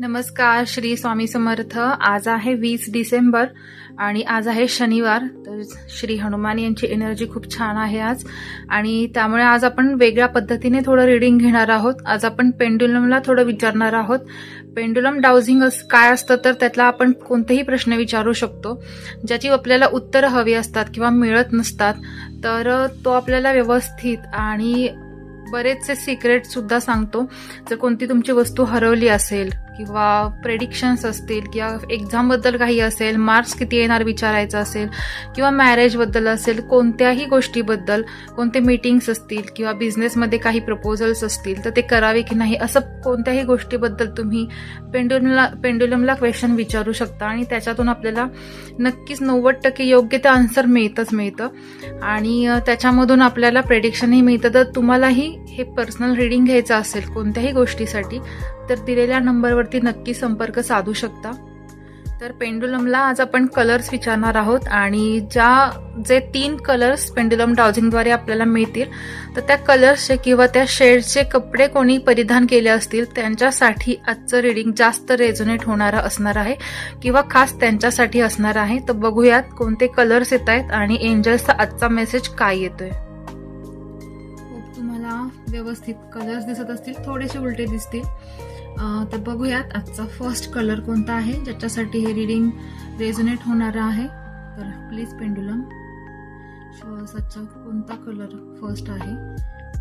नमस्कार, श्री स्वामी समर्थ. आज आहे 20 डिसेंबर आणि आज आहे शनिवार. तर श्री हनुमान यांची एनर्जी खूप छान आहे आज, आणि त्यामुळे आज आपण वेगळ्या पद्धतीने थोडं रीडिंग घेणार आहोत. आज आपण पेंडुलमला थोडं विचारणार आहोत. पेंडुलम डाउजिंग काय असतं, तर त्यातला आपण कोणतेही प्रश्न विचारू शकतो ज्याची आपल्याला उत्तरं हवी असतात किंवा मिळत नसतात. तर तो आपल्याला व्यवस्थित आणि बरेचसे सिक्रेट सुद्धा सांगतो. जर कोणती तुमची वस्तू हरवली असेल किंवा प्रेडिक्शन्स असतील किंवा एक्झाम बद्दल काही असेल, मार्क्स किती येणार विचारायचं असेल किंवा मॅरेज बद्दल असेल, कोणत्याही गोष्टीबद्दल, कोणते मीटिंग्स असतील किंवा बिझनेसमध्ये काही प्रपोजल्स असतील तर ते करावे की नाही, असं कोणत्याही गोष्टीबद्दल तुम्ही पेंडुलमला क्वेश्चन विचारू शकता आणि त्याच्यातून आपल्याला नक्कीच 90% योग्य ते आन्सर मिळतं आणि त्याच्यामधून आपल्याला प्रेडिक्शनही मिळतं. तर तुम्हालाही हे पर्सनल रीडिंग घ्यायचं असेल कोणत्याही गोष्टीसाठी तर दिलेल्या नंबरवरती नक्की संपर्क साधू शकता. तर पेंडुलमला आज आपण कलर्स विचारणार आहोत आणि जे 3 कलर्स पेंडुलम डाउजिंगद्वारे आपल्याला मिळतील, तर त्या कलर्सचे किंवा त्या शेडचे कपडे कोणी परिधान केले असतील त्यांच्यासाठी आजचं रीडिंग जास्त रेझोनेट होणारं असणार आहे किंवा खास त्यांच्यासाठी असणार आहे. तर बघूयात कोणते कलर्स येत आहेत आणि एंजल्सचा आजचा मेसेज काय येतोय. तुम्हाला व्यवस्थित कलर्स दिसत असतील, थोडेसे उलटे दिसतील. तर बघूयात आजचा फर्स्ट कलर कोणता आहे ज्याच्यासाठी हे रीडिंग रेझोनेट होणार आहे. तर प्लीज पेंडुलम आजचा कोणता कलर फर्स्ट आहे,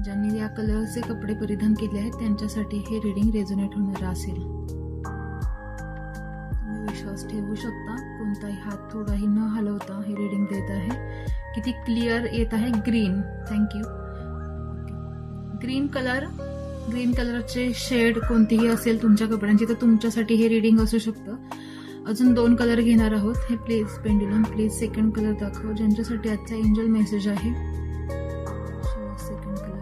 ज्यांनी या कलरचे कपडे परिधान केले आहेत त्यांच्यासाठी हे रीडिंग रेझोनेट होणार असेल. तुम्ही विश्वास ठेवू शकता, कोणताही हात थोडाही न हलवता हे रीडिंग देत आहे. किती क्लिअर येत आहे. Green, thank you. ग्रीन कलरचे शेड कोणतीही असेल तुमच्या कपड्यांची तर तुमच्यासाठी हे रीडिंग असू शकतं. अजून 2 कलर घेणार आहोत. हे please pendulum please second colour दाखव ज्यांच्यासाठी आजचा एंजल मेसेज आहे. सेकंड कलर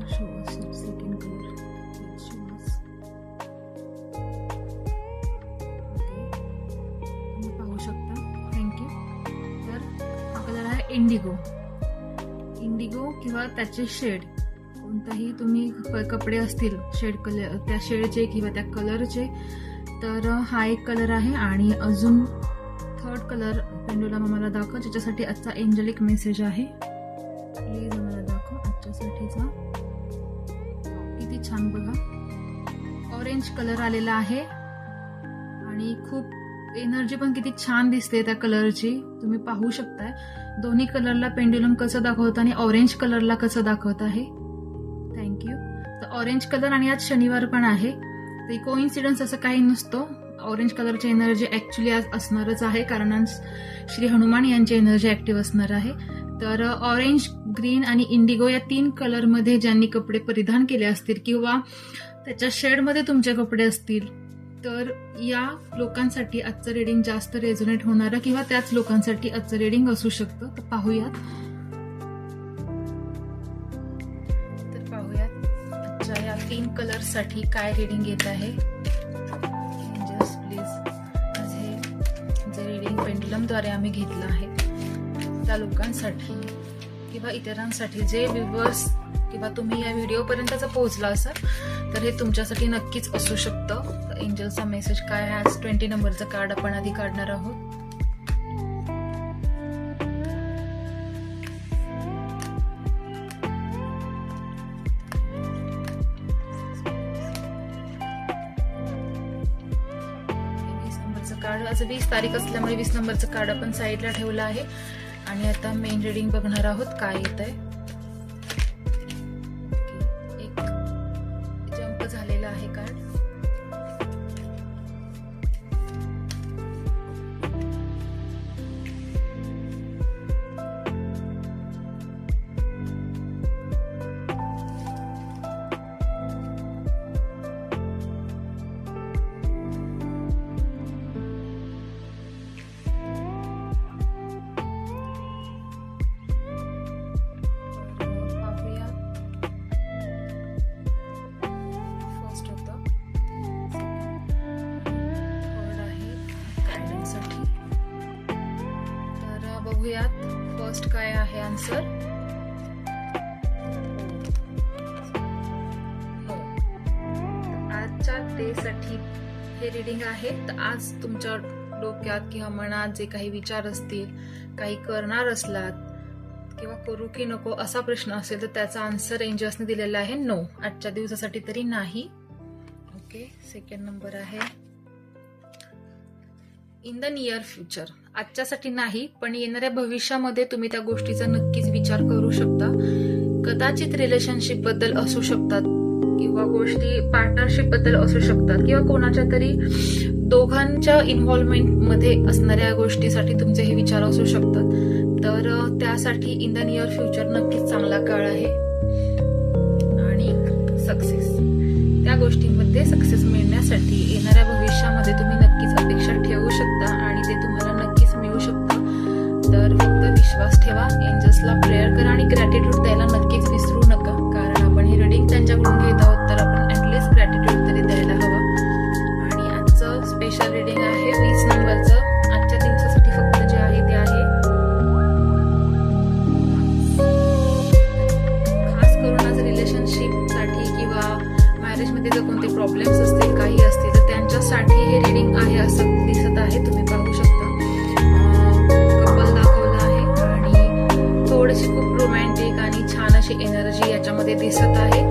पाहू शकता. थँक्यू. तर हा कलर आहे इंडिगो किंवा त्याचे शेड, कोणताही तुम्ही कपडे असतील शेड कलर, त्या शेडचे किंवा त्या कलरचे, तर हा एक कलर आहे. आणि अजून 3rd कलर पेंडुलम आम्हाला दाखव ज्याच्यासाठी आजचा एंजलिक मेसेज आहे. प्लीज आम्हाला दाखव आजच्यासाठीचा. किती छान बघा, ऑरेंज कलर आलेला आहे आणि खूप एनर्जी पण किती छान दिसते त्या कलरची, तुम्ही पाहू शकताय. दोन्ही कलरला पेंडुलम कसं दाखवत आणि ऑरेंज कलरला कसं दाखवत आहे. थँक्यू. तर ऑरेंज कलर आणि आज शनिवार पण आहे, तर कोइन्सिडन्स असं काही नसतो. ऑरेंज कलरची एनर्जी ऍक्च्युली आज असणारच आहे कारण आज श्री हनुमान यांची एनर्जी ऍक्टिव्ह असणार आहे. तर ऑरेंज, ग्रीन आणि इंडिगो या 3 कलरमध्ये ज्यांनी कपडे परिधान केले असतील किंवा त्याच्या शेडमध्ये तुमचे कपडे असतील तर या लोकांसाठी आजचं रीडिंग जास्त रेझोनेट होणारं किंवा त्याच लोकांसाठी आजचं रीडिंग असू शकतं. तर पाहूयात या 3 कलर्स साठी काय रीडिंग येत आहे. जस्ट प्लीज जे रीडिंग पेंडुलमद्वारे आम्ही घेतलं आहे त्या लोकांसाठी किंवा इतरांसाठी, जे व्ह्यूअर्स किंवा तुम्ही या व्हिडिओपर्यंतच पोहोचला असाल तर हे तुमच्यासाठी नक्कीच असू शकतं. एंजलचा मेसेज काय आहे. आज 20 नंबरचं कार्ड आपण आधी काढणार आहोत. कार्ड आज 20 तारीख असल्यामुळे 20 नंबरचं कार्ड आपण साईडला ठेवलं आहे आणि आता मेन रीडिंग बघणार आहोत काय येत आहे. एक जंप झालेला आहे कार्ड. बघूयात फर्स्ट काय आहे आन्सर. आजच्या डे साठी हे रीडिंग आहे. तर आज तुमच्या डोक्यात किंवा मनात जे काही विचार असतील, काही करणार असलात किंवा करू की नको असा प्रश्न असेल तर त्याचा आन्सर एंजल्सने दिलेला आहे नो. आजच्या दिवसासाठी तरी नाही. ओके, सेकंड नंबर आहे इन द नियर फ्युचर. आजच्यासाठी नाही, पण येणाऱ्या भविष्यामध्ये तुम्ही त्या गोष्टीचा नक्कीच विचार करू शकता. कदाचित रिलेशनशिप बद्दल असू शकतात किंवा गोष्टी पार्टनरशिप बद्दल असू शकतात किंवा कोणाच्या तरी दोघांच्या इन्व्हॉल्वमेंट मध्ये असणाऱ्या गोष्टीसाठी तुमचे हे विचार असू शकतात. तर त्यासाठी इन द नियर फ्युचर नक्कीच चांगला काळ आहे. आणि सक्सेस, त्या गोष्टींमध्ये सक्सेस मिळण्यासाठी येणाऱ्या भविष्यामध्ये तुम्ही नक्कीच अपेक्षा ठेवू शकता आणि ते तुम्हाला नक्कीच मिळू शकतं. तर फक्त विश्वास ठेवा, एंजल्सला प्रेयर करा आणि ग्रॅटिट्यूड द्यायला नक्कीच विसरू नका. कारण आपण ही रीडिंग त्यांच्याकडून घेत आहोत तर आपण ऍटलीस्ट ग्रॅटिट्यूड तरी द्यायला हवा. आणि आजचं स्पेशल रीडिंग आहे 20 नंबरचं. आजच्या दिवसासाठी फक्त जे आहे ते आहे खास करून आज रिलेशनशिपसाठी किंवा मॅरेजमध्ये जर कोणते प्रॉब्लेम्स असतील, काही असतील तर त्यांच्यासाठी हे रीडिंग आहे असं दिसत आहे. तुम्ही पाहू शकता कपल दाखवलं आहे आणि थोडीशी खूप रोमॅन्टिक आणि छान अशी एनर्जी याच्यामध्ये दिसत आहे.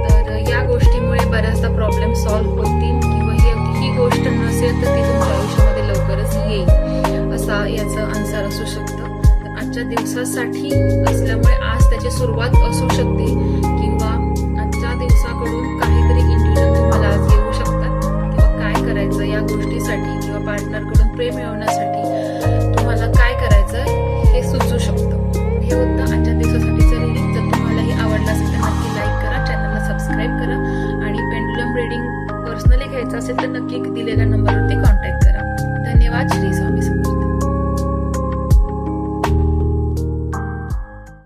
तर या गोष्टीमुळे बऱ्याचदा प्रॉब्लेम सॉल्व्ह होतील किंवा ही गोष्ट नसेल तर ती तुमच्या आयुष्यामध्ये लवकरच येईल असा याचं आन्सर असू शकतं. तर आजच्या दिवसासाठी असल्यामुळे आज त्याची सुरुवात असू शकते किंवा आजच्या दिवसाकडून काहीतरी इंट्युजन तुम्हाला आज येऊ शकतात किंवा काय करायचं या गोष्टीसाठी किंवा पार्टनरकडून प्रेम मिळवण्यासाठी तुम्हाला काय करायचं हे सुचू शकतं. हे होतं आजच्या दिवसासाठीचं रीडिंग. जर तुम्हालाही आवडलं असेल तर नक्की लाईक करा, चॅनलला सबस्क्राईब करा आणि पेंडुलम रीडिंग पर्सनली घ्यायचं असेल तर नक्की दिलेल्या नंबरवरती